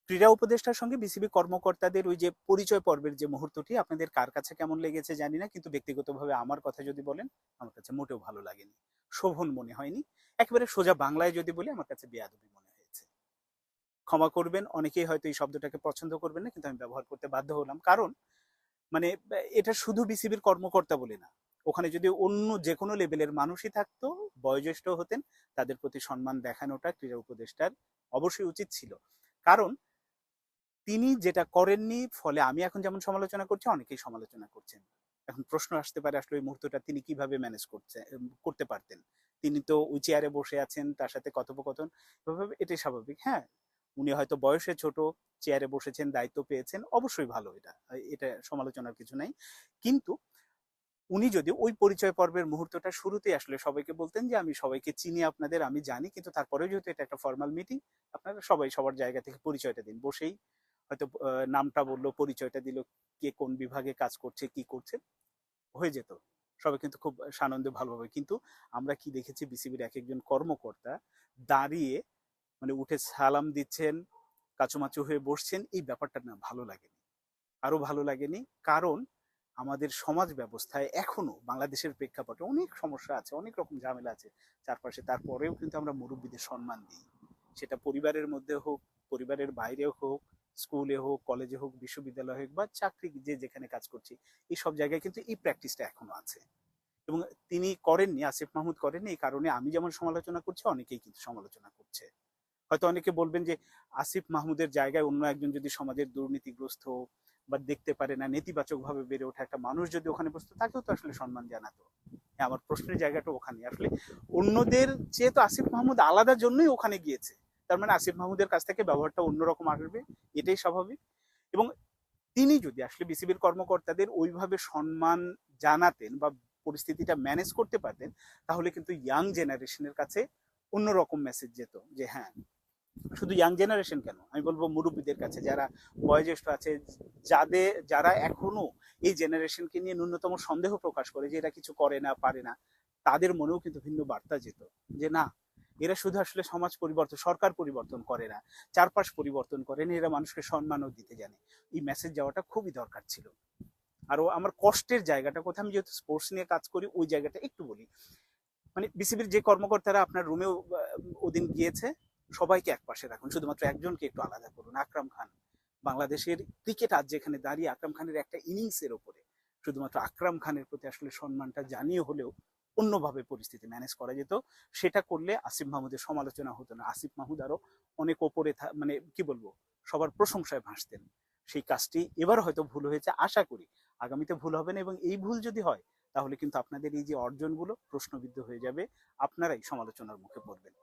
ক্রীড়া উপদেষ্টার সঙ্গে বিসিবি কর্মকর্তাদের ওই যে পরিচয় পর্বের যে মুহূর্তটি আপনাদের কার কাছে কেমন লেগেছে জানি না, কিন্তু ব্যক্তিগতভাবে আমার কথা যদি বলেন, আমার কাছে মোটেও ভালো লাগেনি, শোভন মনে হয়নি। একেবারে সোজা বাংলায় যদি বলি, আমার কাছে বেয়াদবি মনে হয়েছে। ক্ষমা করবেন, অনেকেই হয়তো এই শব্দটাকে পছন্দ করবেন না, কিন্তু আমি ব্যবহার করতে বাধ্য হলাম। কারণ মানে এটা শুধু বিসিবির কর্মকর্তা বলে না, ওখানে যদি অন্য যে কোনো লেভেলের মানুষই থাকতো, বয়োজ্যেষ্ঠ হতেন, তাদের প্রতি সম্মান দেখানোটা ক্রীড়া উপদেষ্টার অবশ্যই উচিত ছিল। কারণ তিনি যেটা করেননি, ফলে আমি এখন যেমন সমালোচনা করছি, অনেকেই সমালোচনা করছেন। এখন প্রশ্ন আসতে পারে আসলে ওই মুহূর্তটা তিনি কিভাবে ম্যানেজ করতে পারতেন। তিনি তো ওই চেয়ারে বসে আছেন, তার সাথে কথোপকথন, এটাই স্বাভাবিক। হ্যাঁ, উনি হয়তো বয়সে ছোট, চেয়ারে বসেছেন, দায়িত্ব পেয়েছেন, অবশ্যই ভালো, এটা এটা সমালোচনার কিছু নাই। কিন্তু উনি যদি ওই পরিচয় পর্বের মুহূর্তটা শুরুতেই আসলে সবাইকে বলতেন যে আমি সবাইকে চিনি, আপনাদের আমি জানি, কিন্তু তারপরেও যেহেতু এটা একটা ফর্মাল মিটিং, আপনারা সবাই সবার জায়গা থেকে পরিচয়টা দিন। বসেই হয়তো নামটা বললো, পরিচয়টা দিল, কে কোন বিভাগে কাজ করছে, কি করছে, হয়ে যেত। সবাই কিন্তু খুব সানন্দে ভালোভাবে। কিন্তু আমরা কি দেখেছি, বিসিবির এক একজন কর্মকর্তা দাঁড়িয়ে মানে উঠে সালাম দিচ্ছেন, কাচুমাচু হয়ে বসছেন, এই ব্যাপারটা না ভালো লাগেনি, আরো ভালো লাগেনি। কারণ আমাদের সমাজ ব্যবস্থায় এখনো বাংলাদেশের প্রেক্ষাপটে অনেক সমস্যা আছে, অনেক রকম ঝামেলা আছে চারপাশে, তারপরেও কিন্তু আমরা মুরব্বীদের সম্মান দিই। সেটা পরিবারের মধ্যে হোক, পরিবারের বাইরেও হোক, স্কুলে হোক, কলেজে হোক, বিশ্ববিদ্যালয়ে হোক, বা চাকরি যে যেখানে কাজ করছি, এই সব জায়গায় কিন্তু এই প্র্যাকটিসটা এখনো আছে। এবং তিনি করেননি, আসিফ মাহমুদ করেননি, এই কারণে আমি যেমন সমালোচনা করছি, অনেকেই কিন্তু সমালোচনা করছে। হয়তো অনেকে বলবেন যে আসিফ মাহমুদের জায়গায় অন্য একজন যদি সমাজের দুর্নীতিগ্রস্ত বা দেখতে পারে না, নেতিবাচক ভাবে বেড়ে ওঠা একটা মানুষ যদি ওখানে বসতো, তাকেও তো আসলে সম্মান জানাতো। আমার প্রশ্নের জায়গাটা ওখানে আসলে। অন্যদের চেয়ে তো আসিফ মাহমুদ আলাদার জন্যই ওখানে গিয়েছে, তার মানে আসিফ মাহমুদের কাছ থেকে ব্যবহারটা অন্যরকম আসবে, এটাই স্বাভাবিক। এবং তিনি যদি আসলে বিসিবির কর্মকর্তাদের ওইভাবে সম্মান জানাতেন বা পরিস্থিতিটা ম্যানেজ করতে পারতেন, তাহলে কিন্তু ইয়াং জেনারেশনের কাছে অন্যরকম মেসেজ যেত। যে হ্যাঁ, শুধু ইয়াং জেনারেশন কেন, আমি বলবো মুরব্বীদের কাছে, যারা বয়োজ্যেষ্ঠ আছে, যারা এখনো এই জেনারেশনকে নিয়ে ন্যূনতম সন্দেহ প্রকাশ করে যে এরা কিছু করে না, পারে না, তাদের মনেও কিন্তু ভিন্ন বার্তা যেত। যে না, এরা শুধু আসলে সমাজ পরিবর্তন, সরকার পরিবর্তন করে না, চারপাশ পরিবর্তন করেন, এরা মানুষকে সম্মানও দিতে জানে। এই মেসেজ যাওয়াটা খুবই দরকার ছিল। আরো আমার কষ্টের জায়গাটা কোথায়, আমি যেহেতু স্পোর্টস নিয়ে কাজ করি, ওই জায়গাটা একটু বলি। মানে বিসিবির যে কর্মকর্তারা আপনার রুমেও ওদিন গিয়েছে, সবাইকে এক পাশে রাখুন, শুধুমাত্র একজনকে একটু আলাদা করুন, আকরাম খান। বাংলাদেশের ক্রিকেট আজ যেখানে দাঁড়িয়ে, আকরাম খানের একটা ইনিংসের ওপরে, শুধুমাত্র আকরাম খানের প্রতি আসলে সম্মানটা জানিয়ে হলেও অন্যভাবে পরিস্থিতি ম্যানেজ করা যেত। সেটা করলে আসিফ মাহমুদের সমালোচনা হতো না, আসিফ মাহমুদ আরো অনেক ওপরে মানে কি বলবো, সবার প্রশংসায় ভাসতেন। সেই কাজটি এবার হয়তো ভুল হয়েছে, আশা করি আগামীতে ভুল হবে না। এবং এই ভুল যদি হয়, তাহলে কিন্তু আপনাদের এই যে অর্জনগুলো প্রশ্নবিদ্ধ হয়ে যাবে, আপনারাই সমালোচনার মুখে পড়বেন।